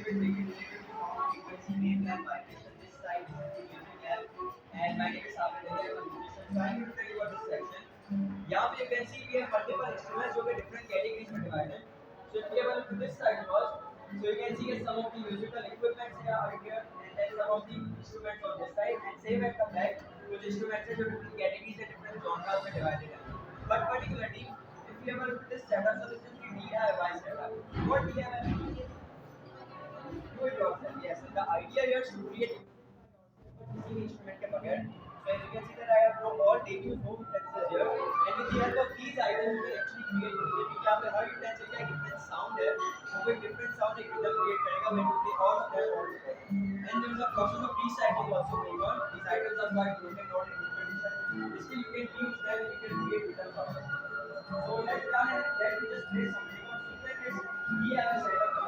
bit related to how frequency wave lab vibration. This side is the music lab and magnetic surface area for musicians. So I'm going to tell you about this section. यहाँ पे you can see we have multiple instruments जो कि different categories में divided. So if we have a look to this side first, so you can see some of the musical equipments here are here, and then some of the instruments on this side, and same at the back, कुछ instruments हैं जो different categories and different genres में divided हैं. But particularly, if you have a look at this setup, so this is the DIY setup. What DIY means? Do it yourself. Yes. The idea here is to create किसी instrument के बगैर. So as you can see that I have brought all taking home utensils here, and with the help of these items, you can actually create music. क्योंकि यहाँ पे हर utensil का एक different sound है, वो कोई different sound एक rhythm create करेगा when you play all of them all together. And there is a process of recycling also going on. These items are quite broken, not in good condition. Still, you can use them and you can create rhythms out of them. So let's start and let me just play something. What sequence is we have a setup.